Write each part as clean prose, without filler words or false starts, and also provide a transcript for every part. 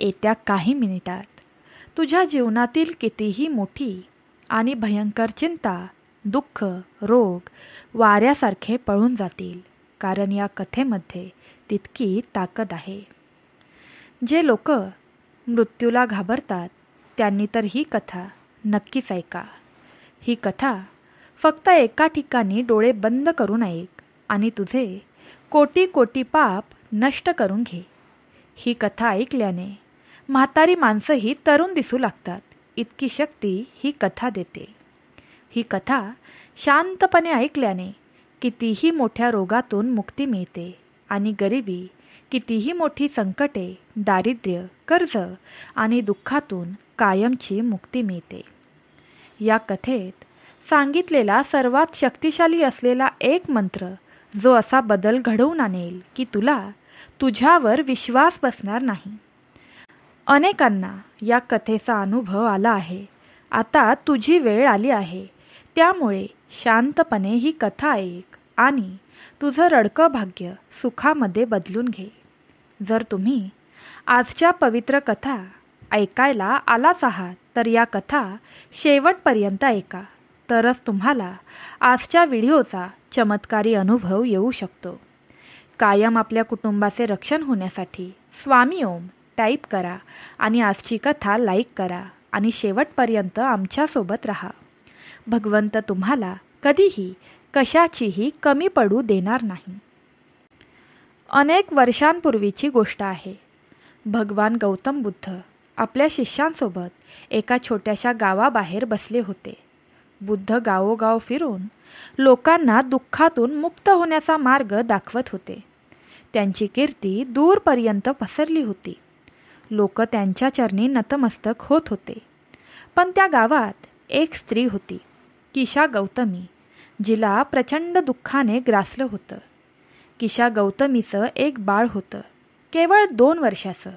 येत्या काही मिनिटात तुझ्या जीवनातील कितीही मोठी आणि भयंकर चिंता, दुःख, रोग वाऱ्यासारखे पळून जातील, कारण या कथेमध्ये तितकी ताकद आहे. जे लोक मृत्यूला घाबरतात त्यांनी तर ही कथा नक्कीच ऐका. ही कथा फक्त एका ठिकाणी डोळे बंद करून ऐक आणि तुझे कोटी कोटी पाप नष्ट करून घे. ही कथा ऐकल्याने म्हातारी माणसंही तरुण दिसू लागतात, इतकी शक्ती ही कथा देते. ही कथा शांतपणे ऐकल्याने कितीही मोठ्या रोगातून मुक्ती मिळते आणि गरिबी, कितीही मोठी संकटे, दारिद्र्य, कर्ज आणि दुःखातून कायमची मुक्ती मिळते. या कथेत सांगितलेला सर्वात शक्तिशाली असलेला एक मंत्र, जो असा बदल घडवून आणेल की तुला तुझ्यावर विश्वास बसणार नाही. अनेकांना या कथेचा अनुभव आला आहे. आता तुझी वेळ आली आहे. त्यामुळे शांतपणे ही कथा ऐक आणि तुझं रडकं भाग्य सुखामध्ये बदलून घे. जर तुम्ही आजच्या पवित्र कथा ऐकायला आलाच आहात तर या कथा शेवटपर्यंत ऐका, तरच तुम्हाला आजच्या व्हिडिओचा चमत्कारी अनुभव येऊ शकतो. कायम आपल्या कुटुंबाचे रक्षण होण्यासाठी स्वामी ओम टाईप करा आणि आजची कथा लाईक करा आणि शेवटपर्यंत आमच्यासोबत राहा. भगवंत तुम्हाला कधीही कशाचीही कमी पडू देणार नाही. अनेक वर्षांपूर्वीची गोष्ट आहे. भगवान गौतम बुद्ध आपल्या शिष्यांसोबत एका छोट्याशा गावाबाहेर बसले होते. बुद्ध गावोगाव फिरून लोकांना दुःखातून मुक्त होण्याचा मार्ग दाखवत होते. त्यांची कीर्ती दूरपर्यंत पसरली होती. लोक त्यांच्या चरणी नतमस्तक होत होते. पण त्या गावात एक स्त्री होती, किशा गौतमी, जिला प्रचंड दुःखाने ग्रासलं होतं. किशा गौतमीचं एक बाळ होतं, केवळ 2 वर्षाचं.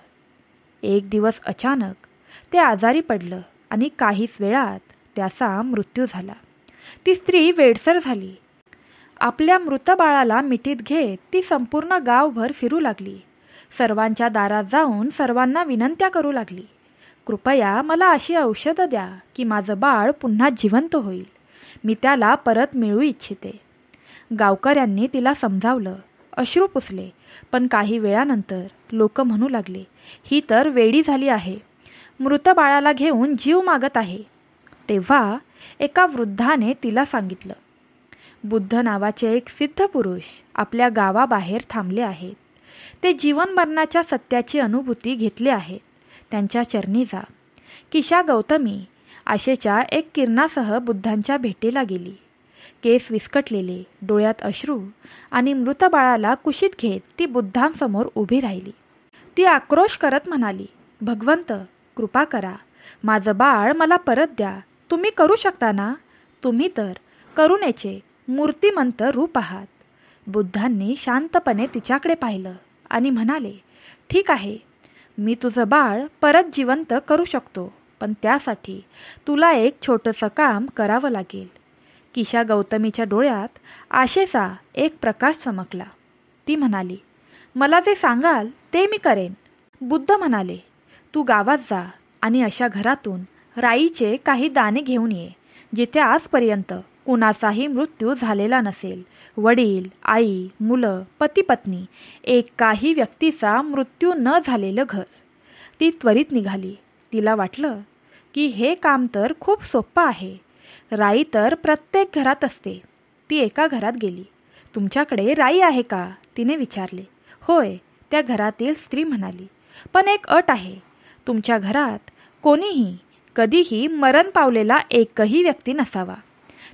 एक दिवस अचानक ते आजारी पडलं आणि काहीच वेळात त्याचा मृत्यू झाला. ती स्त्री वेडसर झाली. आपल्या मृत बाळाला मिठीत घेत ती संपूर्ण गावभर फिरू लागली. सर्वांच्या दारात जाऊन सर्वांना विनंत्या करू लागली, कृपया मला अशी औषधं द्या की माझं बाळ पुन्हा जिवंत होईल. मी त्याला परत मिळवू इच्छिते. गावकऱ्यांनी तिला समजावलं, अश्रू पुसले, पण काही वेळानंतर लोक म्हणू लागले, ही तर वेडी झाली आहे, मृत बाळाला घेऊन जीव मागत आहे. तेव्हा एका वृद्धाने तिला सांगितलं, बुद्ध नावाचे एक सिद्ध पुरुष आपल्या गावाबाहेर थांबले आहेत. ते जीवन मरणाच्या सत्याची अनुभूती घेतली आहे. त्यांच्या चरणी जा. किशा गौतमी आशेच्या एक किरणासह बुद्धांच्या भेटीला गेली. केस विस्कटलेले, डोळ्यात अश्रू आणि मृत बाळाला कुशीत घेत ती बुद्धांसमोर उभी राहिली. ती आक्रोश करत म्हणाली, भगवंत कृपा करा, माझं बाळ मला परत द्या. तुम्ही करू शकता ना? तुम्ही तर करुणेचे मूर्तिमंत रूप आहात. बुद्धांनी शांतपणे तिच्याकडे पाहिलं आणि म्हणाले, ठीक आहे, मी तुझं बाळ परत जिवंत करू शकतो, पण त्यासाठी तुला एक छोटंसं काम करावं लागेल. किशा गौतमीच्या डोळ्यात आशेचा एक प्रकाश चमकला. ती म्हणाली, मला जे सांगाल ते मी करेन. बुद्ध म्हणाले, तू गावात जा आणि अशा घरातून राईचे काही दाणे घेऊन ये, जिथे आजपर्यंत कुणाचाही मृत्यू झालेला नसेल. वडील, आई, मुलं, पती पत्नी, एकाही व्यक्तीचा मृत्यू न झालेलं घर. ती त्वरित निघाली. तिला वाटलं की हे काम तर खूप सोपं आहे. राई तर प्रत्येक घरात असते. ती एका घरात गेली. तुमच्याकडे राई आहे का? तिने विचारले. होय, त्या घरातील स्त्री म्हणाली, पण एक अट आहे. तुमच्या घरात कोणीही कधीही मरण पावलेला एकही व्यक्ती नसावा.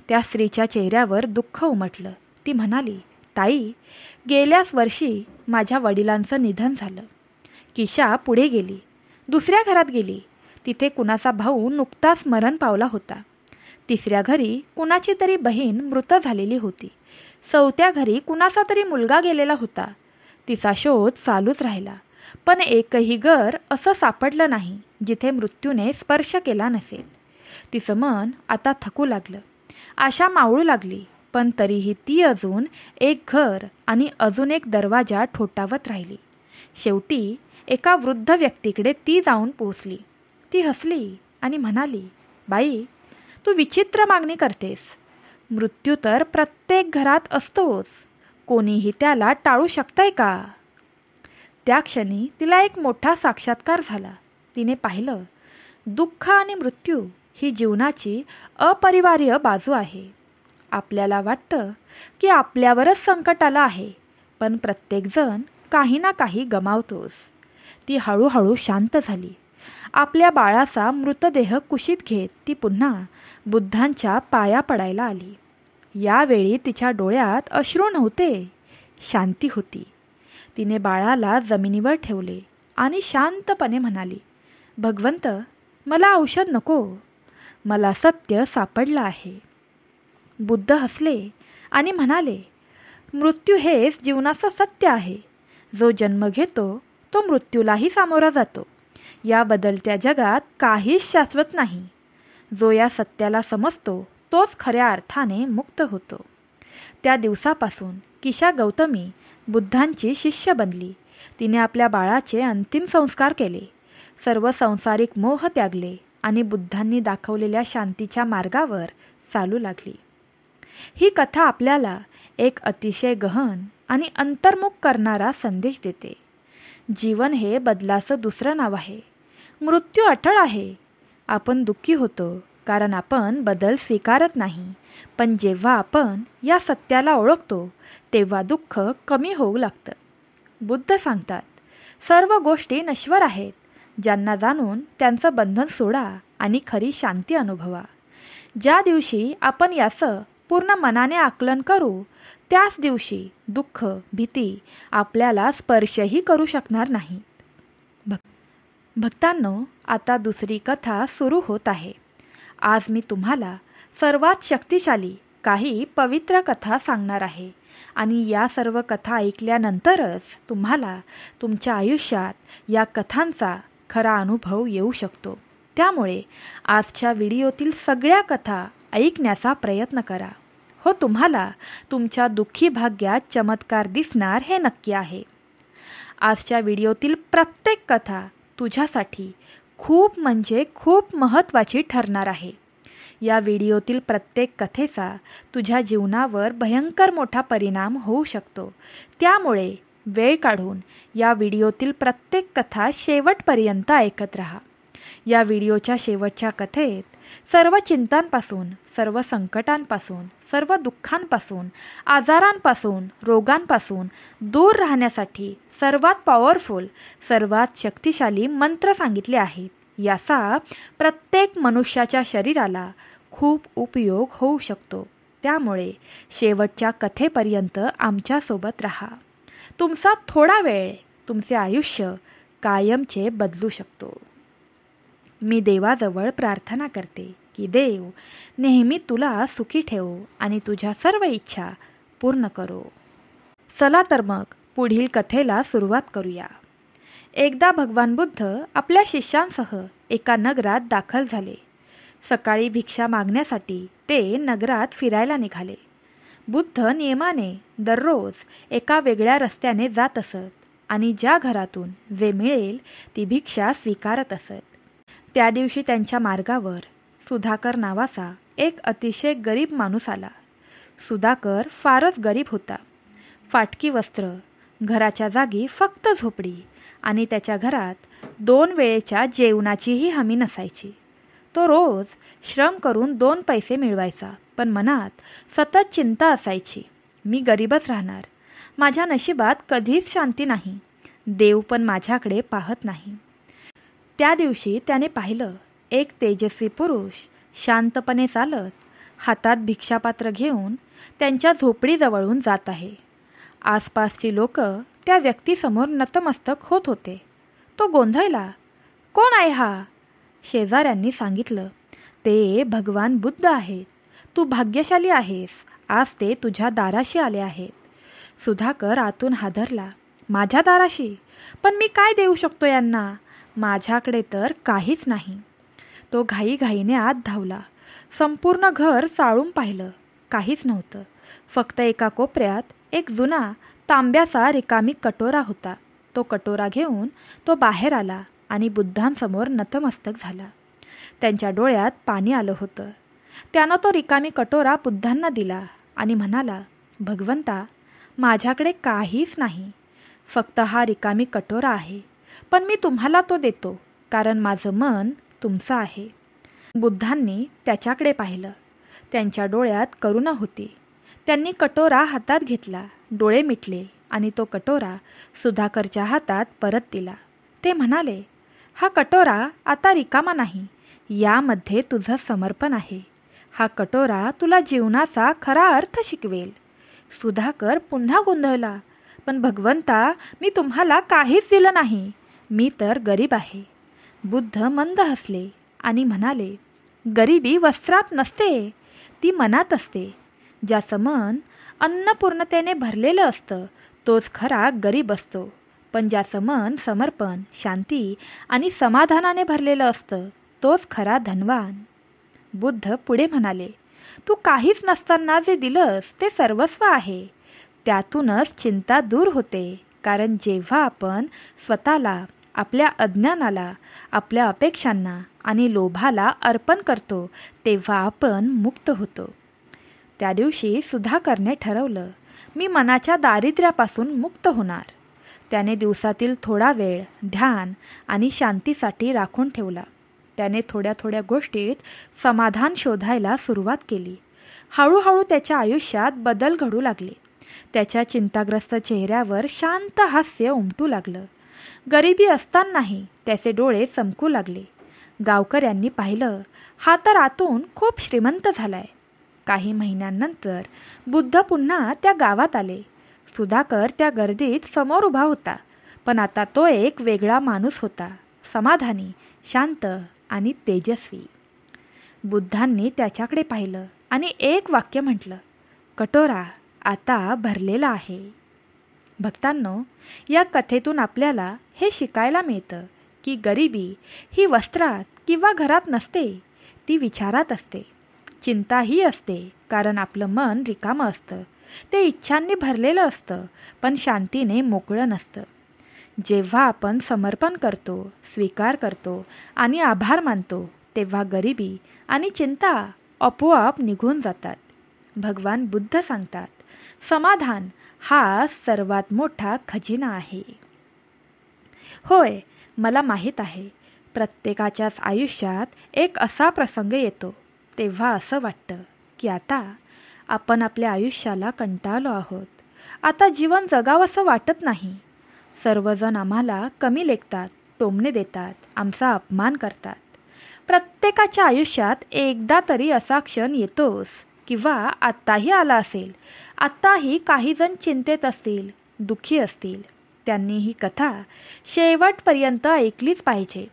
त्या स्त्रीच्या चेहऱ्यावर दुःख उमटलं. ती म्हणाली, ताई, गेल्याच वर्षी माझ्या वडिलांचं निधन झालं. किशा पुढे गेली. दुसऱ्या घरात गेली. तिथे कुणाचा भाऊ नुकताच मरण पावला होता. तिसऱ्या घरी कुणाची तरी बहीण मृत झालेली होती. चौथ्या घरी कुणाचा तरी मुलगा गेलेला होता. तिचा शोध चालूच राहिला, पण एकही घर असं सापडलं नाही जिथे मृत्यूने स्पर्श केला नसेल. तिचं मन आता थकू लागलं. आशा मावळू लागली, पण तरीही ती अजून एक घर आणि अजून एक दरवाजा ठोठावत राहिली. शेवटी एका वृद्ध व्यक्तीकडे ती जाऊन पोचली. ती हसली आणि म्हणाली, बाई, तू विचित्र मागणी करतेस. मृत्यू तर प्रत्येक घरात असतोच. कोणीही त्याला टाळू शकतंय का? त्या क्षणी तिला एक मोठा साक्षात्कार झाला. तिने पाहिलं, दुःख आणि मृत्यू ही जीवनाची अपरिहार्य बाजू आहे. आपल्याला वाटतं की आपल्यावरच संकट आलं आहे, पण प्रत्येकजण काही ना काही गमावतोच. ती हळूहळू शांत झाली. आपल्या बाळाचा मृतदेह कुशीत घेत ती पुन्हा बुद्धांच्या पाया पडायला आली. यावेळी तिच्या डोळ्यात अश्रू नव्हते, शांती होती. तिने बाळाला जमिनीवर ठेवले आणि शांतपणे म्हणाली, भगवंत, मला औषध नको, मला सत्य सापडलं आहे. बुद्ध हसले आणि म्हणाले, मृत्यू हेच जीवनाचं सत्य आहे. जो जन्म घेतो तो मृत्यूलाही सामोरा जातो. या बदलत्या जगात काहीच शाश्वत नाही. जो या सत्याला समजतो तोच खऱ्या अर्थाने मुक्त होतो. त्या दिवसापासून किशा गौतमी बुद्धांची शिष्य बनली. तिने आपल्या बाळाचे अंतिम संस्कार केले, सर्व संसारिक मोह त्यागले आणि बुद्धांनी दाखवलेल्या शांतीच्या मार्गावर चालू लागली. ही कथा आपल्याला एक अतिशय गहन आणि अंतर्मुख करणारा संदेश देते. जीवन हे बदलाचं दुसरं नाव आहे. मृत्यू अटळ आहे. आपण दुःखी होतो कारण आपण बदल स्वीकारत नाही. पण जेव्हा आपण या सत्याला ओळखतो तेव्हा दुःख कमी होऊ लागतं. बुद्ध सांगतात, सर्व गोष्टी नश्वर आहेत. ज्यांना जाणून त्यांचं बंधन सोडा आणि खरी शांती अनुभवा. ज्या दिवशी आपण याचं पूर्ण मनाने आकलन करू त्याच दिवशी दुःख, भीती आपल्याला स्पर्शही करू शकणार नाहीत. भक्तांनो, आता दुसरी कथा सुरू होत आहे. आज मी तुम्हाला सर्वात शक्तिशाली काही पवित्र कथा सांगणार आहे आणि या सर्व कथा ऐकल्यानंतरच तुम्हाला तुमच्या आयुष्यात या कथांचा खरा अनुभव येऊ शकतो. त्यामुळे आजच्या व्हिडिओतील सगळ्या कथा ऐकण्याचा प्रयत्न करा. हो, तुम्हाला तुमच्या दुःखी भाग्यात चमत्कार दिसणार हे नक्की आहे. आजच्या व्हिडिओतील प्रत्येक कथा तुझ्यासाठी खूप म्हणजे खूप महत्त्वाची ठरणार आहे. या व्हिडिओतील प्रत्येक कथेचा तुझ्या जीवनावर भयंकर मोठा परिणाम होऊ शकतो. त्यामुळे वेळ काढून या व्हिडिओतील प्रत्येक कथा शेवटपर्यंत ऐकत राहा. या व्हिडिओच्या शेवटच्या कथेत सर्व चिंतांपासून, सर्व संकटांपासून, सर्व दुःखांपासून, आजारांपासून, रोगांपासून दूर राहण्यासाठी सर्वात पॉवरफुल, सर्वात शक्तिशाली मंत्र सांगितले आहेत. याचा प्रत्येक मनुष्याच्या शरीराला खूप उपयोग होऊ शकतो. त्यामुळे शेवटच्या कथेपर्यंत आमच्यासोबत राहा. तुमचा थोडा वेळ तुमचे आयुष्य कायमचे बदलू शकतो. मी देवाजवळ प्रार्थना करते की देव नेहमी तुला सुखी ठेवो आणि तुझ्या सर्व इच्छा पूर्ण करो. चला तर मग पुढील कथेला सुरुवात करूया. एकदा भगवान बुद्ध आपल्या शिष्यांसह एका नगरात दाखल झाले. सकाळी भिक्षा मागण्यासाठी ते नगरात फिरायला निघाले. बुद्ध नियमाने दररोज एका वेगळ्या रस्त्याने जात असत आणि ज्या घरातून जे मिळेल ती भिक्षा स्वीकारत असत. त्या दिवशी त्यांच्या मार्गावर सुधाकर नावाचा एक अतिशय गरीब माणूस आला. सुधाकर फारच गरीब होता. फाटकी वस्त्र, घराच्या जागी फक्त झोपडी आणि त्याच्या घरात 2 वेळेच्या जेवणाचीही हमी नसायची. तो रोज श्रम करून 2 पैसे मिळवायचा, पण मनात सतत चिंता असायची, मी गरीबच राहणार, माझ्या नशिबात कधीच शांती नाही, देव पण माझ्याकडे पाहत नाही. त्या दिवशी त्याने पाहिलं, एक तेजस्वी पुरुष शांतपणे चालत हातात भिक्षापात्र घेऊन त्यांच्या झोपडीजवळून जात आहे. आसपासची लोक त्या व्यक्तीसमोर नतमस्तक होत होते. तो गोंधळला, कोण आहे हा? शेजाऱ्यांनी सांगितलं, ते भगवान बुद्ध आहेत. तू भाग्यशाली आहेस, आज ते तुझ्या दाराशी आले आहेत. सुधाकर आतून हादरला, माझ्या दाराशी? पण मी काय देऊ शकतो यांना? माझ्याकडे तर काहीच नाही. तो घाईघाईने आत धावला. संपूर्ण घर चाळून पाहिलं, काहीच नव्हतं. फक्त एका कोपऱ्यात एक जुना तांब्याचा रिकामी कटोरा होता. तो कटोरा घेऊन तो बाहेर आला आणि बुद्धांसमोर नतमस्तक झाला. त्यांच्या डोळ्यात पाणी आलं होतं. त्यानं तो रिकामी कटोरा बुद्धांना दिला आणि म्हणाला, भगवंता, माझ्याकडे काहीच नाही, फक्त हा रिकामी कटोरा आहे, पण मी तुम्हाला तो देतो, कारण माझं मन तुमचं आहे. बुद्धांनी त्याच्याकडे पाहिलं. त्यांच्या डोळ्यात करुणा होती. त्यांनी कटोरा हातात घेतला, डोळे मिटले आणि तो कटोरा सुधाकरच्या हातात परत दिला. ते म्हणाले, हा कटोरा आता रिकामा नाही, यामध्ये तुझं समर्पण आहे. हा कटोरा तुला जीवनाचा खरा अर्थ शिकवेल. सुधाकर पुन्हा गोंधळला, पण भगवंता, मी तुम्हाला काहीच दिलं नाही, मी तर गरीब आहे. बुद्ध मंद हसले आणि म्हणाले, गरिबी वस्त्रात नसते, ती मनात असते. ज्याचं मन अन्नपूर्णतेने भरलेलं असतं तोच खरा गरीब असतो, पण ज्याचं मन समर्पण, शांती आणि समाधानाने भरलेलं असतं तोच खरा धनवान. बुद्ध पुढे म्हणाले, तू काहीच नसताना जे दिलंस ते सर्वस्व आहे. त्यातूनच चिंता दूर होते, कारण जेव्हा आपण स्वतःला, आपल्या अज्ञानाला, आपल्या अपेक्षांना आणि लोभाला अर्पण करतो तेव्हा आपण मुक्त होतो. त्या दिवशी सुधाकरने ठरवलं, मी मनाच्या दारिद्र्यापासून मुक्त होणार. त्याने दिवसातील थोडा वेळ ध्यान आणि शांतीसाठी राखून ठेवला. त्याने थोड्या थोड्या गोष्टीत समाधान शोधायला सुरुवात केली. हळूहळू त्याच्या आयुष्यात बदल घडू लागले. त्याच्या चिंताग्रस्त चेहऱ्यावर शांत हास्य उमटू लागलं. गरिबी असतानाही त्याचे डोळे चमकू लागले. गावकऱ्यांनी पाहिलं, हा तर आतून खूप श्रीमंत झालाय. काही महिन्यांनंतर बुद्ध पुन्हा त्या गावात आले. सुधाकर त्या गर्दीत समोर उभा होता, पण आता तो एक वेगळा माणूस होता, समाधानी, शांत आणि तेजस्वी. बुद्धांनी त्याच्याकडे पाहिलं आणि एक वाक्य म्हटलं, कटोरा आता भरलेला आहे. भक्तांनो, या कथेतून आपल्याला हे शिकायला मिळतं की गरिबी ही वस्त्रात किंवा घरात नसते, ती विचारात असते. चिंताही असते, कारण आपलं मन रिकामं असतं, ते इच्छांनी भरलेलं असतं, पण शांतीने मोकळं नसतं. जेव्हा आपण समर्पण करतो, स्वीकार करतो आणि आभार मानतो, तेव्हा गरिबी आणि चिंता आपोआप निघून जातात. भगवान बुद्ध सांगतात, समाधान हा सर्वात मोठा खजिना आहे. होय, मला माहीत आहे, प्रत्येकाच्याच आयुष्यात एक असा प्रसंग येतो तेव्हा असं वाटतं की आता आपण आपल्या आयुष्याला कंटाळलो आहोत. आता जीवन जगावंसं वाटत नाही. सर्वजण आम्हाला कमी लेखतात, टोमणे देतात, आमचा अपमान करतात. प्रत्येकाच्या आयुष्यात एकदा तरी असा क्षण येतोच, किंवा आत्ताही आला असेल. आत्ताही काही जण चिंतेत असतील, दुःखी असतील. त्यांनी ही कथा शेवटपर्यंत ऐकलीच पाहिजे.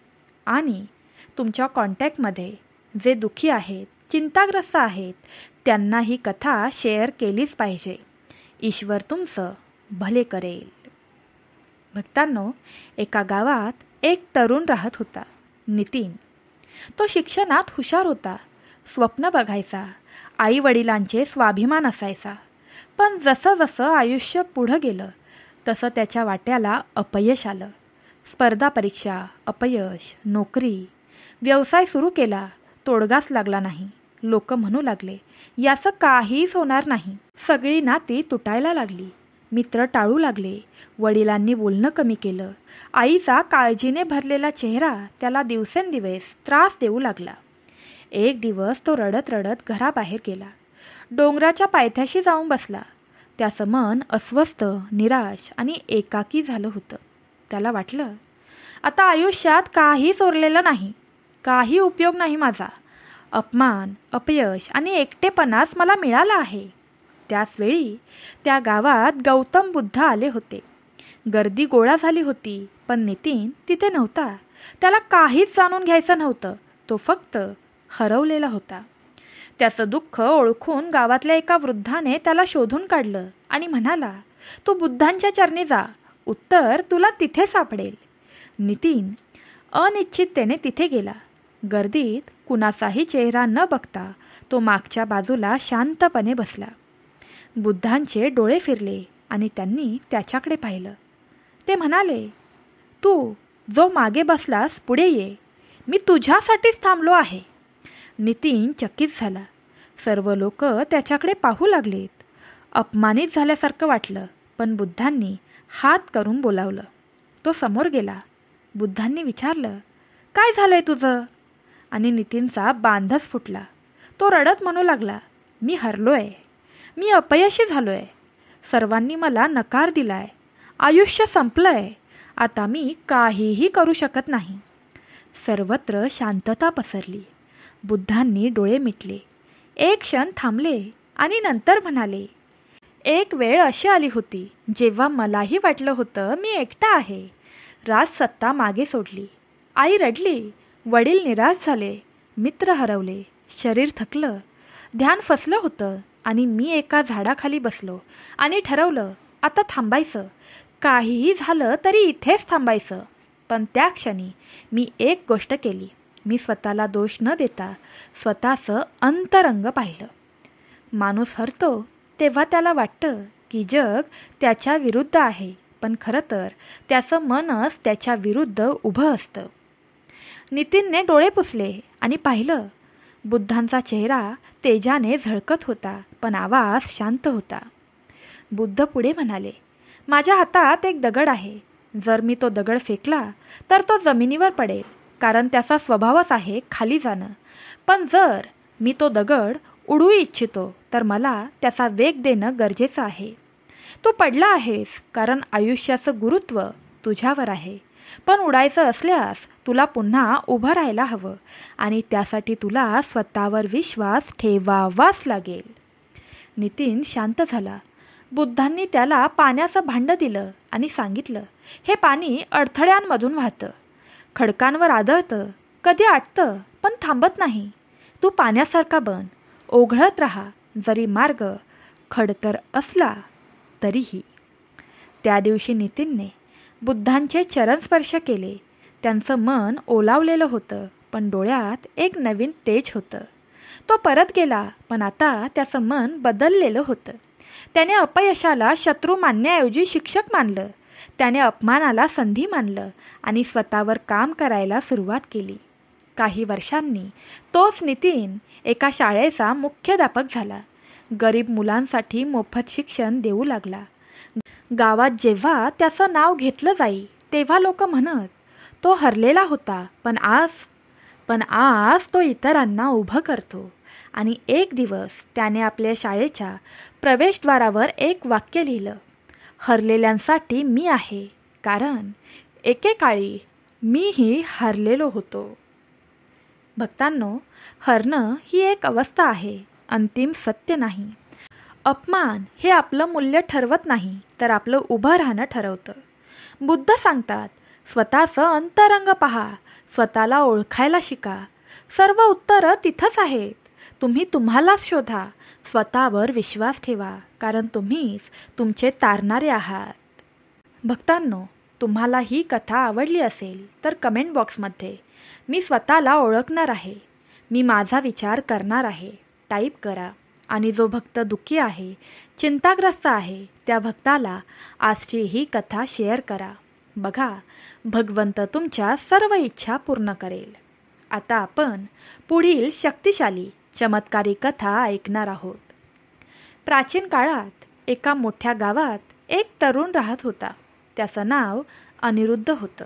आणि तुमच्या कॉन्टॅक्टमध्ये जे दुःखी आहेत, चिंताग्रस्त आहेत, त्यांना ही कथा शेअर केलीच पाहिजे. ईश्वर तुमचं भले करेल. भक्तांनो, एका गावात एक तरुण राहत होता, नितीन. तो शिक्षणात हुशार होता, स्वप्न बघायचा, आई वडिलांचे स्वाभिमान असायचा. पण जसं जसं आयुष्य पुढं गेलं तसं त्याच्या वाट्याला अपयश आलं. स्पर्धा परीक्षा, अपयश, नोकरी, व्यवसाय सुरू केला, तोडगाच लागला नाही. लोक म्हणू लागले, याचं काहीच होणार नाही. सगळी नाती तुटायला लागली, मित्र टाळू लागले, वडिलांनी बोलणं कमी केलं. आईचा काळजीने भरलेला चेहरा त्याला दिवसेंदिवस त्रास देऊ लागला. एक दिवस तो रडत रडत घराबाहेर गेला. डोंगराच्या पायथ्याशी जाऊन बसला. त्याचं मन अस्वस्थ, निराश आणि एकाकी झालं होतं. त्याला वाटलं, आता आयुष्यात काहीच उरलेलं नाही, काही उपयोग नाही माझा. अपमान, अपयश आणि एकटेपणाच मला मिळाला आहे. त्याचवेळी त्या गावात गौतम बुद्ध आले होते. गर्दी गोळा झाली होती, पण नितीन तिथे नव्हता. त्याला काहीच जाणून घ्यायचं नव्हतं. तो फक्त हरवलेला होता. त्याचं दुःख ओळखून गावातल्या एका वृद्धाने त्याला शोधून काढलं आणि म्हणाला, तू बुद्धांच्या चरणी जा, उत्तर तुला तिथे सापडेल. नितीन अनिश्चिततेने तिथे गेला. गर्दीत कुणाचाही चेहरा न बघता तो मागच्या बाजूला शांतपणे बसला. बुद्धांचे डोळे फिरले आणि त्यांनी त्याच्याकडे पाहिलं. ते म्हणाले, तू जो मागे बसलास पुढे ये, मी तुझ्यासाठीच थांबलो आहे. नितीन चकित झाला. सर्व लोक त्याच्याकडे पाहू लागलेत. अपमानित झाल्यासारखं वाटलं, पण बुद्धांनी हात करून बोलावलं. तो समोर गेला. बुद्धांनी विचारलं, काय झालंय तुझं? आणि नितीनचा बांधच फुटला. तो रडत म्हणू लागला, मी हरलोय, मी अपयशी झालोय, सर्वांनी मला नकार दिलाय, आयुष्य संपलंय, आता मी काहीही करू शकत नाही. सर्वत्र शांतता पसरली. बुद्धांनी डोळे मिटले. एक क्षण थांबले आणि नंतर म्हणाले, एक वेळ अशी आली होती जेव्हा मलाही वाटलं होतं मी एकटा आहे. राजसत्ता मागे सोडली, आई रडली, वडील निराश झाले, मित्र हरवले, शरीर थकलं, ध्यान फसलं होतं आणि मी एका झाडाखाली बसलो आणि ठरवलं आता थांबायचं, काहीही झालं तरी इथेच थांबायचं. पण त्या क्षणी मी एक गोष्ट केली. मी स्वतःला दोष न देता स्वतःचं अंतरंग पाहिलं. माणूस हरतो तेव्हा त्याला वाटतं की जग त्याच्या विरुद्ध आहे, पण खरं तर त्याचं मनच त्याच्या विरुद्ध उभं असतं. नितीनने डोळे पुसले आणि पाहिलं. बुद्धांचा चेहरा तेजाने झळकत होता, पण आवाज शांत होता. बुद्ध पुढे म्हणाले, माझ्या हातात एक दगड आहे. जर मी तो दगड फेकला तर तो जमिनीवर पडेल, कारण त्याचा स्वभावच आहे खाली जाणं. पण जर मी तो दगड उडवू इच्छितो तर मला त्याचा वेग देणं गरजेचं आहे. तू पडला आहेस कारण आयुष्याचं गुरुत्व तुझ्यावर आहे, पण उडायचं असल्यास तुला पुन्हा उभं राहायला हवं आणि त्यासाठी तुला स्वतःवर विश्वास ठेवावाच लागेल. नितीन शांत झाला. बुद्धांनी त्याला पाण्याचं भांडं दिलं आणि सांगितलं, हे पाणी अडथळ्यांमधून वाहतं, खडकांवर आदळतं, कधी आटतं, पण थांबत नाही. तू पाण्यासारखा बन, ओघळत राहा, जरी मार्ग खडतर असला तरीही. त्या दिवशी नितीनने बुद्धांचे चरण स्पर्श केले. त्यांचं मन ओलावलेलं होतं, पण डोळ्यात एक नवीन तेज होतं. तो परत गेला, पण आता त्याचं मन बदललेलं होतं. त्याने अपयशाला शत्रू मानण्याऐवजी शिक्षक मानलं. त्याने अपमानाला संधी मानलं आणि स्वतःवर काम करायला सुरुवात केली. काही वर्षांनी तोच नितीन एका शाळेचा मुख्याध्यापक झाला. गरीब मुलांसाठी मोफत शिक्षण देऊ लागला. गावात जेव्हा त्याचं नाव घेतलं जाई तेव्हा लोक म्हणत, तो हरलेला होता, पण आज तो इतरांना उभं करतो. आणि एक दिवस त्याने आपल्या शाळेच्या प्रवेशद्वारावर एक वाक्य लिहिलं, हरलेल्यांसाठी मी आहे, कारण एकेकाळी मीही हरलेलो होतो. भक्तांनो, हरणं ही एक अवस्था आहे, अंतिम सत्य नाही. अपमान हे आपलं मूल्य ठरवत नाही, तर आपलं उभं राहणं ठरवतं. बुद्ध सांगतात, स्वतःचं अंतरंग पहा, स्वतःला ओळखायला शिका. सर्व उत्तरं तिथंच आहेत. तुम्ही तुम्हालाच शोधा, स्वतःवर विश्वास ठेवा, कारण तुम्हीच तुमचे तारणारे आहात. भक्तांनो, तुम्हाला ही कथा आवडली असेल तर कमेंट बॉक्समध्ये मी स्वतःला ओळखणार आहे, मी माझा विचार करणार आहे टाईप करा. आणि जो भक्त दुःखी आहे, चिंताग्रस्त आहे, त्या भक्ताला आजची ही कथा शेअर करा. बघा, भगवंत तुमच्या सर्व इच्छा पूर्ण करेल. आता आपण पुढील शक्तिशाली चमत्कारी कथा ऐकणार आहोत. प्राचीन काळात एका मोठ्या गावात एक तरुण राहत होता. त्याचं नाव अनिरुद्ध होतं.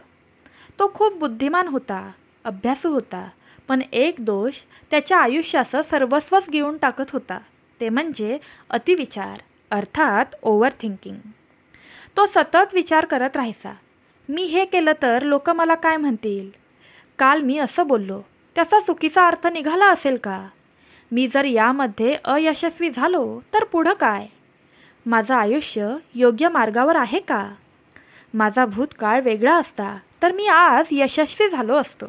तो खूप बुद्धिमान होता, अभ्यासू होता, पण एक दोष त्याच्या आयुष्याचं सर्वस्वच घेऊन टाकत होता, ते म्हणजे अतिविचार, अर्थात ओव्हर थिंकिंग. तो सतत विचार करत राहायचा. मी हे केलं तर लोक मला काय म्हणतील? काल मी असं बोललो, त्याचा चुकीचा अर्थ निघाला असेल का? मी जर यामध्ये अयशस्वी झालो तर पुढं काय? माझं आयुष्य योग्य मार्गावर आहे का? माझा भूतकाळ वेगळा असता तर मी आज यशस्वी झालो असतो.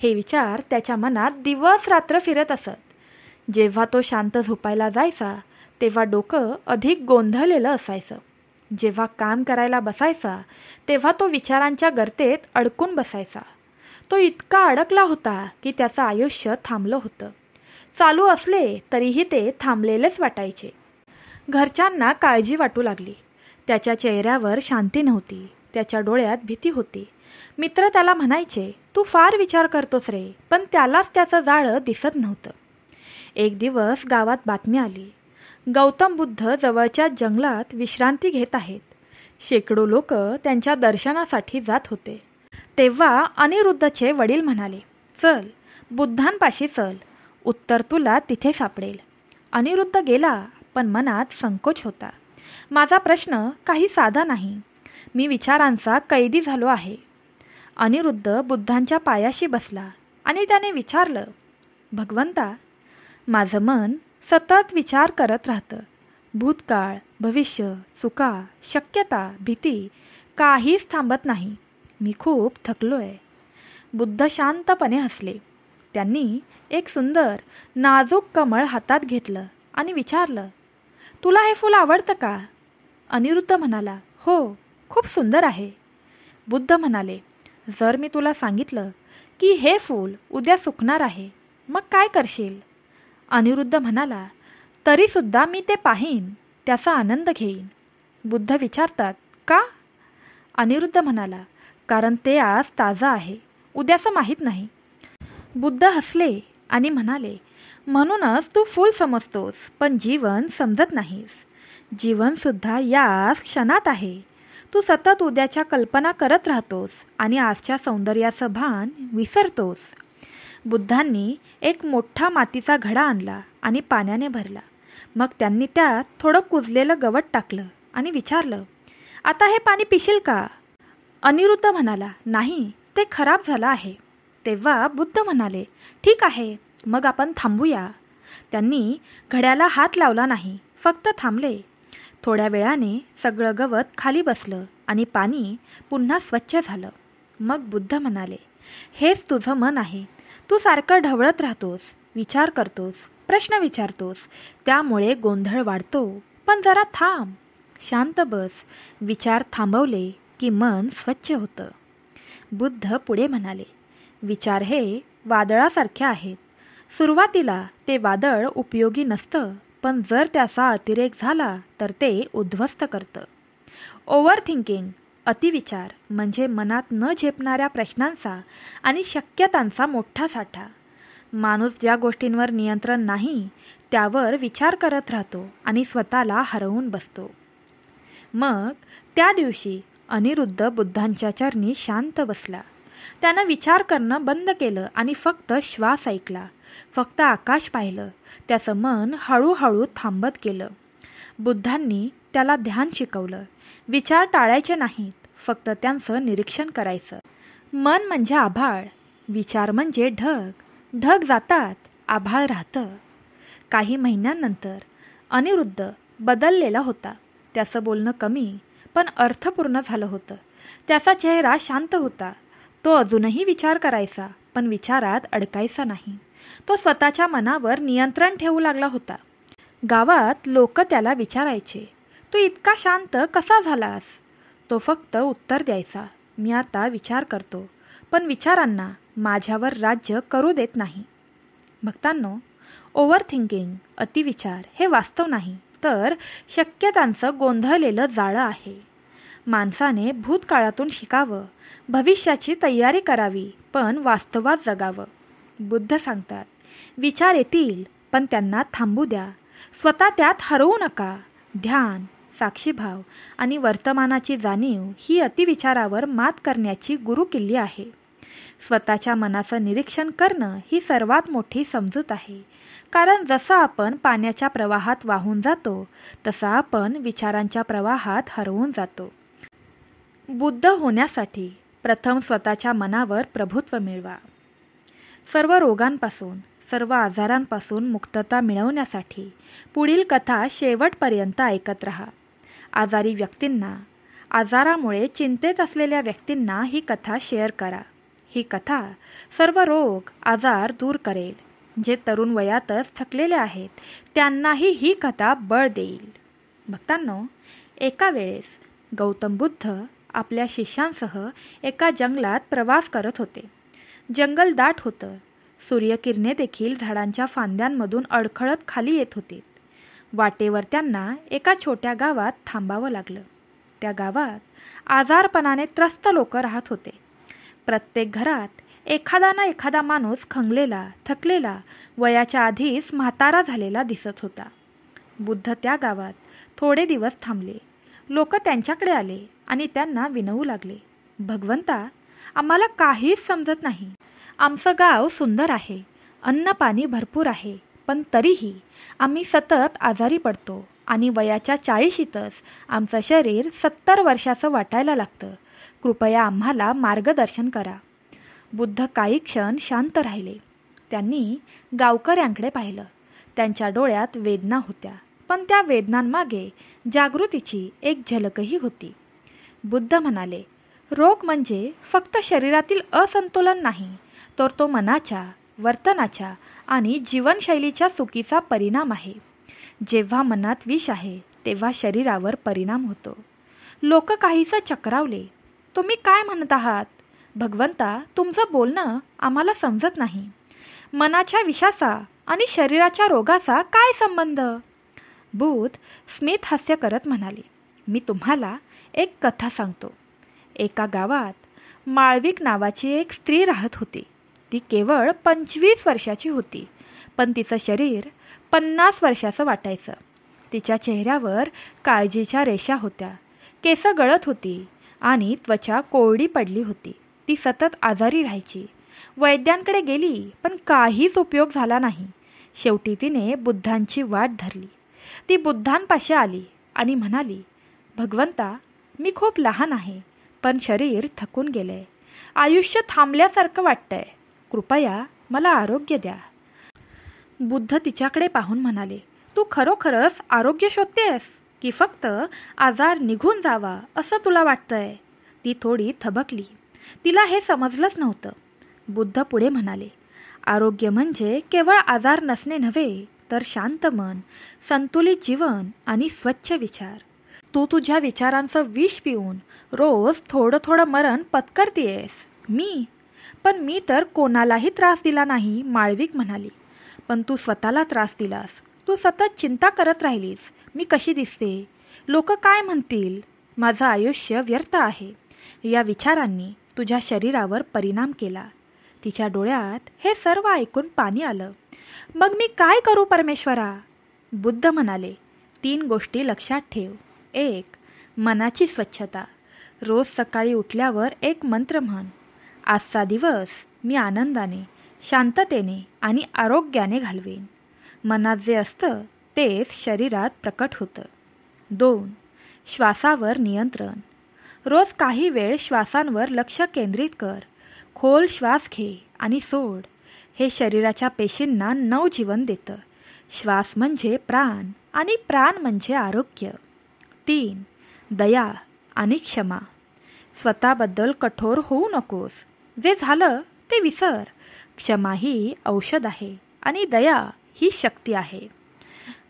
हे विचार त्याच्या मनात दिवस रात्र फिरत असत. जेव्हा तो शांत झोपायला जायचा तेव्हा डोकं अधिक गोंधळलेलं असायचं. जेव्हा काम करायला बसायचा तेव्हा तो विचारांच्या गर्तेत अडकून बसायचा. तो इतका अडकला होता की त्याचं आयुष्य थांबलं होतं. चालू असले तरीही ते थांबलेलेच वाटायचे. घरच्यांना काळजी वाटू लागली. त्याच्या चेहऱ्यावर शांती नव्हती. त्याच्या डोळ्यात भीती होती. मित्र त्याला म्हणायचे, तू फार विचार करतोस रे, पण त्यालाच त्याचं जाळं दिसत नव्हतं. एक दिवस गावात बातमी आली. गौतम बुद्ध जवळच्या जंगलात विश्रांती घेत आहेत. शेकडो लोक त्यांच्या दर्शनासाठी जात होते. तेव्हा अनिरुद्धचे वडील म्हणाले, चल, बुद्धांपाशी चल, उत्तर तुला तिथे सापडेल. अनिरुद्ध गेला, पण मनात संकोच होता. माझा प्रश्न काही साधा नाही. मी विचारांचा कैदी झालो आहे. अनिरुद्ध बुद्धांच्या पायाशी बसला आणि त्याने विचारलं, भगवंता, माझं मन सतत विचार करत राहतं. भूतकाळ, भविष्य, चुका, शक्यता, भीती काहीच थांबत नाही. मी खूप थकलोय. बुद्ध शांतपणे हसले. त्यांनी एक सुंदर नाजूक कमळ हातात घेतलं आणि विचारलं, तुला हे फूल आवडतं का? अनिरुद्ध म्हणाला, हो, खूप सुंदर आहे. बुद्ध म्हणाले, जर मी तुला सांगितलं की हे फूल उद्या सुकणार आहे, मग काय करशील? अनिरुद्ध म्हणाला, तरीसुद्धा मी ते पाहीन, त्याचा आनंद घेईन. बुद्ध विचारतात, का? अनिरुद्ध म्हणाला, कारण ते आज ताजं आहे, उद्याचं माहीत नाही. बुद्ध हसले आणि म्हणाले, म्हणूनच तू फूल समजतोस, पण जीवन समजत नाहीस. जीवनसुद्धा याच क्षणात आहे. तू सतत उद्याच्या कल्पना करत राहतोस आणि आजच्या सौंदर्याचं भान विसरतोस. बुद्धांनी एक मोठा मातीचा घडा आणला आणि पाण्याने भरला. मग त्यांनी त्यात थोडं कुजलेलं गवत टाकलं आणि विचारलं, आता हे पाणी पिशील का? अनिरुद्ध म्हणाला, नाही, ते खराब झालं आहे. तेव्हा बुद्ध म्हणाले, ठीक आहे, मग आपण थांबूया. त्यांनी घड्याला हात लावला नाही, फक्त थांबले. थोड्या वेळाने सगळं गवत खाली बसलं आणि पाणी पुन्हा स्वच्छ झालं. मग बुद्ध म्हणाले, हेच तुझं मन आहे. तू सारखं ढवळत राहतोस, विचार करतोस, प्रश्न विचारतोस, त्यामुळे गोंधळ वाढतो. पण जरा थांब, शांत बस. विचार थांबवले की मन स्वच्छ होतं. बुद्ध पुढे म्हणाले, विचार हे वादळासारखे आहेत. सुरुवातीला ते वादळ उपयोगी नसतं, पण जर त्याचा अतिरेक झाला तर ते उद्ध्वस्त करतं. ओव्हर थिंकिंग, अतिविचार, म्हणजे मनात न झेपणाऱ्या प्रश्नांचा आणि शक्यतांचा मोठा साठा. माणूस ज्या गोष्टींवर नियंत्रण नाही त्यावर विचार करत राहतो आणि स्वतःला हरवून बसतो. मग त्या दिवशी अनिरुद्ध बुद्धांच्या चरणी शांत बसला. त्यानं विचार करणं बंद केलं आणि फक्त श्वास ऐकला, फक्त आकाश पाहिलं. त्याचं मन हळूहळू थांबत गेलं. बुद्धांनी त्याला ध्यान शिकवलं. विचार टाळायचे नाहीत, फक्त त्यांचं निरीक्षण करायचं. मन म्हणजे आभाळ, विचार म्हणजे ढग. ढग जातात, आभाळ राहतं. काही महिन्यांनंतर अनिरुद्ध बदललेला होता. त्याचं बोलणं कमी पण अर्थपूर्ण झालं होतं. त्याचा चेहरा शांत होता. तो अजूनही विचार करायचा, पण विचारात अडकायचा नाही. तो स्वतःच्या मनावर नियंत्रण ठेवू लागला होता. गावात लोक त्याला विचारायचे, तू इतका शांत कसा झालास? तो फक्त उत्तर द्यायचा, मी आता विचार करतो, पण विचारांना माझ्यावर राज्य करू देत नाही. भक्तांनो, ओव्हर थिंकिंग, अतिविचार हे वास्तव नाही, तर शक्यतांचं गोंधळलेलं जाळं आहे. माणसाने भूतकाळातून शिकावं, भविष्याची तयारी करावी, पण वास्तवात जगावं. बुद्ध सांगतात, विचार येतील, पण त्यांना थांबू द्या. स्वतः त्यात हरवू नका. ध्यान, साक्षीभाव आणि वर्तमानाची जाणीव ही अतिविचारावर मात करण्याची गुरुकिल्ली आहे. स्वतःच्या मनाचं निरीक्षण करणं ही सर्वात मोठी समजूत आहे. कारण जसं आपण पाण्याच्या प्रवाहात वाहून जातो, तसं आपण विचारांच्या प्रवाहात हरवून जातो. बुद्ध होण्यासाठी प्रथम स्वतःच्या मनावर प्रभुत्व मिळवा. सर्व रोगांपासून, सर्व आजारांपासून मुक्तता मिळवण्यासाठी पुढील कथा शेवटपर्यंत ऐकत रहा. आजारी व्यक्तींना, आजारामुळे चिंतेत असलेल्या व्यक्तींना ही कथा शेअर करा. ही कथा सर्व रोग, आजार दूर करेल. जे तरुण वयातच थकलेले आहेत त्यांनाही ही कथा बळ देईल. भक्तांनो, एका वेळेस गौतम बुद्ध आपल्या शिष्यांसह एका जंगलात प्रवास करत होते. जंगल दाट होतं. सूर्यकिरणे देखील झाडांच्या फांद्यांमधून अडखळत खाली येत होती. वाटेवर त्यांना एका छोट्या गावात थांबावं लागलं. त्या गावात आजारपणाने त्रस्त लोक राहत होते. प्रत्येक घरात एखादा ना एखादा माणूस खंगलेला, थकलेला, वयाच्या आधीच म्हातारा झालेला दिसत होता. बुद्ध त्या गावात थोडे दिवस थांबले. लोक त्यांच्याकडे आले आणि त्यांना विनवू लागले, भगवंता, आम्हाला काहीच समजत नाही. आमचं गाव सुंदर आहे, अन्न पाणी भरपूर आहे, पण तरीही आम्ही सतत आजारी पडतो आणि वयाच्या 40शीतच आमचं शरीर 70 वर्षाचं वाटायला लागतं. कृपया आम्हाला मार्गदर्शन करा. बुद्ध काही क्षण शांत राहिले. त्यांनी गावकऱ्यांकडे पाहिलं. त्यांच्या डोळ्यात वेदना होत्या, पण त्या वेदनांमागे जागृतीची एक झलकही होती. बुद्ध म्हणाले, रोग म्हणजे फक्त शरीरातील असंतुलन नाही, तर तो मनाच्या, वर्तनाच्या आणि जीवनशैलीच्या चुकीचा परिणाम आहे. जेव्हा मनात विष आहे तेव्हा शरीरावर परिणाम होतो. लोक काहीसं चक्रावले. तुम्ही काय म्हणत आहात? भगवंता, तुमचं बोलणं आम्हाला समजत नाही. मनाच्या विषाचा आणि शरीराच्या रोगाचा काय संबंध? बुद्ध स्मित हास्य करत म्हणाले, मी तुम्हाला एक कथा सांगतो. एका गावात माळविक नावाची एक स्त्री राहत होती. ती केवळ 25 वर्षाची होती, पण तिचं शरीर 50 वर्षाचं वाटायचं. तिच्या चेहऱ्यावर काळजीच्या रेषा होत्या, केस गळत होती आणि त्वचा कोरडी पडली होती. ती सतत आजारी राहायची. वैद्यांकडे गेली, पण काहीच उपयोग झाला नाही. शेवटी तिने बुद्धांची वाट धरली. ती बुद्धांपाशी आली आणि म्हणाली, भगवंता, मी खूप लहान आहे, पण शरीर थकून गेलंय. आयुष्य थांबल्यासारखं वाटतंय. कृपया मला आरोग्य द्या. बुद्ध तिच्याकडे पाहून म्हणाले, तू खरोखरच आरोग्य शोधतेस की फक्त आजार निघून जावा असं तुला वाटतंय? ती थोडी थबकली. तिला हे समजलंच नव्हतं. बुद्ध पुढे म्हणाले, आरोग्य म्हणजे केवळ आजार नसणे नव्हे, तर शांत मन, संतुलित जीवन आणि स्वच्छ विचार. तू तुझ्या विचारांचं विष पिऊन रोज थोडं थोडं मरण पत्करतेस. पण मी तर कोणालाही त्रास दिला नाही, माळविक म्हणाली. पण तू स्वतःला त्रास दिलास. तू सतत चिंता करत राहिलीस. मी कशी दिसते? लोक काय म्हणतील? माझं आयुष्य व्यर्थ आहे. या विचारांनी तुझ्या शरीरावर परिणाम केला. तिच्या डोळ्यात हे सर्व ऐकून पाणी आलं. मग मी काय करू परमेश्वरा? बुद्ध म्हणाले, 3 गोष्टी लक्षात ठेव. 1. मनाची स्वच्छता. रोज सकाळी उठल्यावर एक मंत्र म्हण. आजचा दिवस मी आनंदाने, शांततेने आणि आरोग्याने घालवेन. मनात जे असतं तेच शरीरात प्रकट होतं. 2. श्वासावर नियंत्रण. रोज काही वेळ श्वासांवर लक्ष केंद्रित कर. खोल श्वास घे आणि सोड. हे शरीराच्या पेशींना नवजीवन देतं. श्वास म्हणजे प्राण आणि प्राण म्हणजे आरोग्य. 3. दया आणि क्षमा. स्वतःबद्दल कठोर होऊ नकोस. जे झालं ते विसर. क्षमा ही औषध आहे आणि दया ही शक्ती आहे.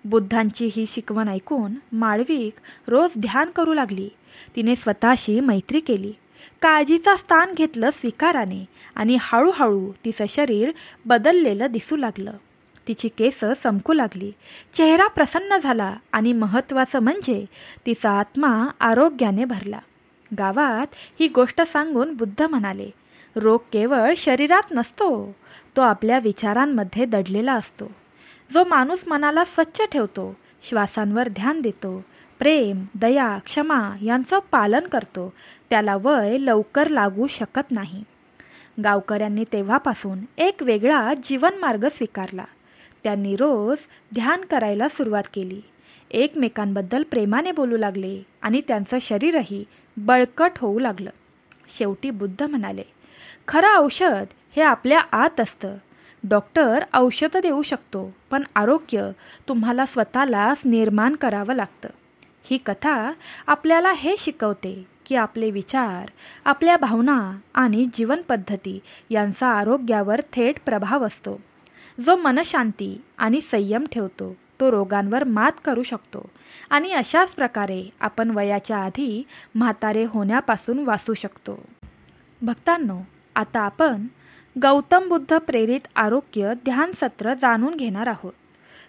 बुद्धांची ही शिकवण ऐकून माळविक रोज ध्यान करू लागली. तिने स्वतःशी मैत्री केली, काळजीचा स्थान घेतलं स्वीकाराने आणि हळूहळू तिचं शरीर बदललेलं दिसू लागलं. तिची केस चमकू लागली, चेहरा प्रसन्न झाला आणि महत्त्वाचं म्हणजे तिचा आत्मा आरोग्याने भरला. गावात ही गोष्ट सांगून बुद्ध म्हणाले, रोग केवळ शरीरात नसतो, तो आपल्या विचारांमध्ये दडलेला असतो. जो माणूस मनाला स्वच्छ ठेवतो, श्वासांवर ध्यान देतो, प्रेम, दया, क्षमा यांचं पालन करतो, त्याला वय लवकर लागू शकत नाही. गावकऱ्यांनी तेव्हापासून एक वेगळा जीवनमार्ग स्वीकारला. त्यांनी रोज ध्यान करायला सुरुवात केली, एकमेकांबद्दल प्रेमाने बोलू लागले आणि त्यांचं शरीरही बळकट होऊ लागलं. शेवटी बुद्ध म्हणाले, खरं औषध हे आपल्या आत असतं. डॉक्टर औषध देऊ शकतो, पण आरोग्य तुम्हाला स्वतःलाच निर्माण करावं लागतं. ही कथा आपल्याला हे शिकवते की आपले विचार, आपल्या भावना आणि जीवनपद्धती यांचा आरोग्यावर थेट प्रभाव असतो. जो मनशांती आणि संयम ठेवतो तो रोगांवर मात करू शकतो आणि अशाच प्रकारे आपण वयाच्या आधी म्हातारे होण्यापासून वाचू शकतो. भक्तांनो, आता आपण गौतम बुद्ध प्रेरित आरोग्य ध्यान सत्र जाणून घेणार आहोत.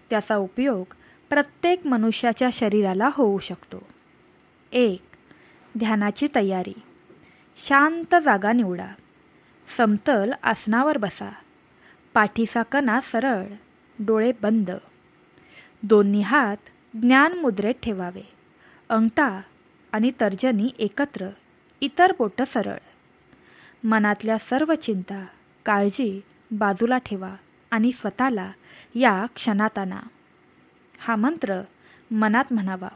त्याचा उपयोग प्रत्येक मनुष्याच्या शरीराला होऊ शकतो. 1. ध्यानाची तयारी. शांत जागा निवडा. समतल आसनावर बसा. पाठीचा कणा सरळ, डोळे बंद. दोन्ही हात ज्ञान मुद्रेत ठेवावे. अंगठा आणि तर्जनी एकत्र, इतर बोटं सरळ. मनातल्या सर्व चिंता, काळजी बाजूला ठेवा आणि स्वतःला या क्षणात आणा. हा मंत्र मनात म्हणावा.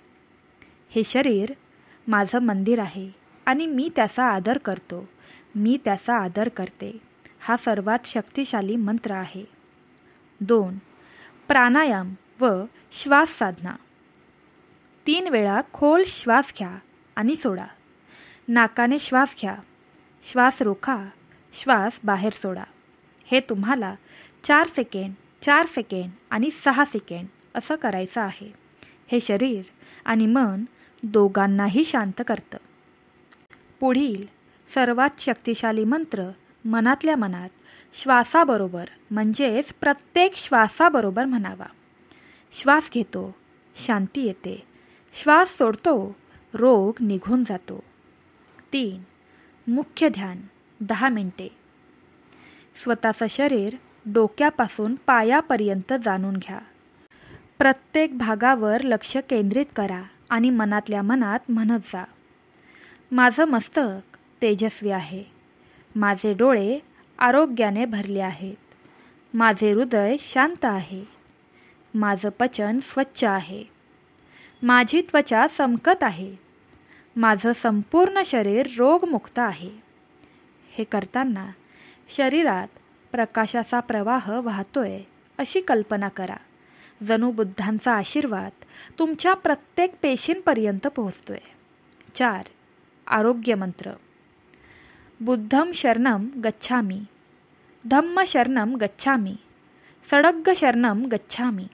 हे शरीर माझं मंदिर आहे आणि मी त्याचा आदर करतो. मी त्याचा आदर करते. हा सर्वात शक्तिशाली मंत्र आहे. 2. प्राणायाम व श्वास साधना. 3 वेळा खोल श्वास घ्या आणि सोडा. नाकाने श्वास घ्या, श्वास रोखा, श्वास बाहेर सोडा. हे तुम्हाला 4 सेकंड, 4 सेकंड आणि 6 सेकंड असं करायचं आहे. हे शरीर आणि मन दोघांनाही शांत करतं. पुढील सर्वात शक्तिशाली मंत्र मनातल्या मनात श्वासाबरोबर म्हणजेच प्रत्येक श्वासाबरोबर म्हणावा. श्वास घेतो, शांती येते. श्वास सोडतो, रोग निघून जातो. 3. मुख्य ध्यान 10 मिनिटे. स्वतःचं शरीर डोक्यापासून पायापर्यंत जाणून घ्या. प्रत्येक भागावर लक्ष केंद्रित करा आणि मनातल्या मनात म्हणत जा. माझं मस्तक तेजस्वी आहे. माझे डोळे आरोग्याने भरले आहेत. माझे हृदय शांत आहे. माझं पचन स्वच्छ आहे. माझी त्वचा चमकत आहे. माझं संपूर्ण शरीर रोगमुक्त आहे. हे करताना शरीरात प्रकाशाचा प्रवाह वाहतोय अशी कल्पना करा. जणू बुद्धांचा आशीर्वाद तुमच्या प्रत्येक पेशींपर्यंत पोहोचतोय. 4. आरोग्य मंत्र. बुद्धं शरणं गच्छामि, धम्म शरणं गच्छामि, सडग्ग शरणं गच्छामि.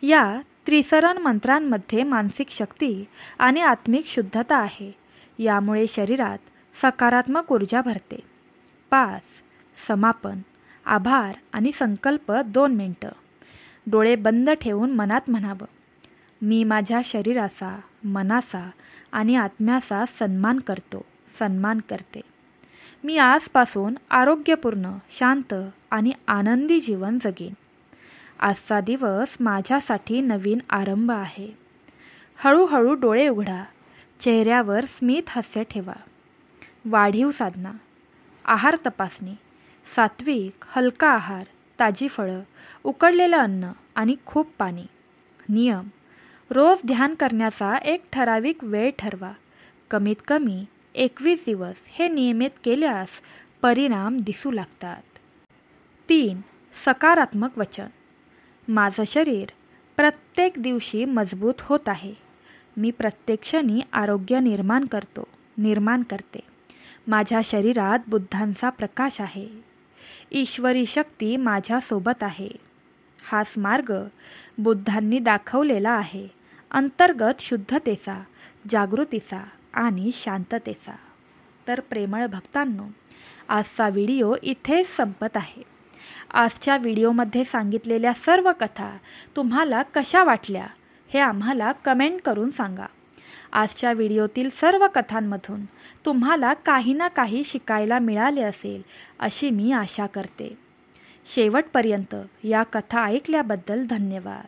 या त्रिसरण मंत्रांमध्ये मानसिक शक्ती आणि आत्मिक शुद्धता आहे. यामुळे शरीरात सकारात्मक ऊर्जा भरते. 5. समापन. आभार आणि संकल्प 2 मिनिटं. डोळे बंद ठेवून मनात म्हणावं. मी माझ्या शरीराचा, मनाचा आणि आत्म्याचा सन्मान करतो, सन्मान करते. मी आजपासून आरोग्यपूर्ण, शांत आणि आनंदी जीवन जगेन. आजचा दिवस माझ्यासाठी नवीन आरंभ आहे. हळूहळू डोळे उघडा. चेहऱ्यावर स्मित हास्य ठेवा. वाढीव साधना. आहार तपासणी. सात्विक, हलका आहार, ताजी फळं, उकडलेलं अन्न आणि खूप पाणी. नियम. रोज ध्यान करण्याचा एक ठराविक वेळ ठरवा. कमीत कमी 21 दिवस हे नियमित केल्यास परिणाम दिसू लागतात. 3. सकारात्मक वचन. माझं शरीर प्रत्येक दिवशी मजबूत होत आहे. मी प्रत्येक क्षणी आरोग्य निर्माण करते. माझ्या शरीरात बुद्धांचा प्रकाश आहे. ईश्वरी शक्ती माझ्यासोबत आहे. हाच मार्ग बुद्धांनी दाखवलेला आहे. अंतर्गत शुद्धतेचा, जागृतीचा आणि शांततेचा. तर प्रेमळ भक्तांनो, आजचा व्हिडिओ इथेच संपत आहे. आजच्या व्हिडिओमध्ये सांगितलेल्या सर्व कथा तुम्हाला कशा वाटल्या हे आम्हाला कमेंट करून सांगा. आजच्या व्हिडिओतील सर्व कथांमधून तुम्हाला काही ना काही शिकायला मिळाले असेल अशी मी आशा करते. शेवटपर्यंत या कथा ऐकल्याबद्दल धन्यवाद.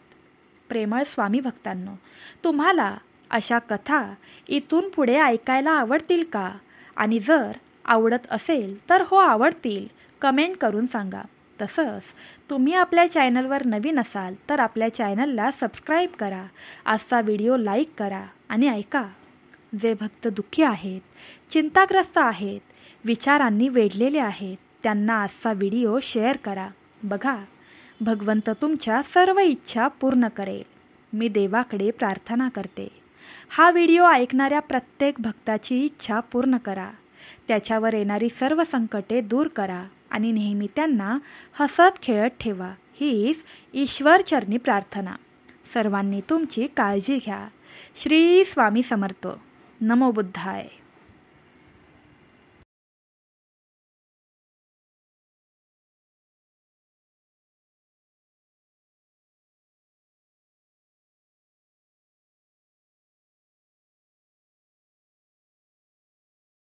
प्रेमळ स्वामी भक्तांनो, तुम्हाला अशा कथा इथून पुढे ऐकायला आवडतील का? आणि जर आवडत असेल तर हो आवडतील कमेंट करून सांगा. तसंच तुम्ही आपल्या चॅनलवर नवीन असाल तर आपल्या चॅनलला सबस्क्राईब करा. आजचा व्हिडिओ लाईक करा आणि ऐका. जे भक्त दुःखी आहेत, चिंताग्रस्त आहेत, विचारांनी वेढलेले आहेत, त्यांना आजचा व्हिडिओ शेअर करा. बघा, भगवंत तुमच्या सर्व इच्छा पूर्ण करेल. मी देवाकडे प्रार्थना करते. हा व्हिडिओ ऐकणाऱ्या प्रत्येक भक्ताची इच्छा पूर्ण करा. त्याच्यावर येणारी सर्व संकटे दूर करा आणि नेहमी त्यांना हसत खेळत ठेवा. हीच ईश्वरचरणी प्रार्थना. सर्वांनी तुमची काळजी घ्या. श्री स्वामी समर्थ. नमो बुद्धाय.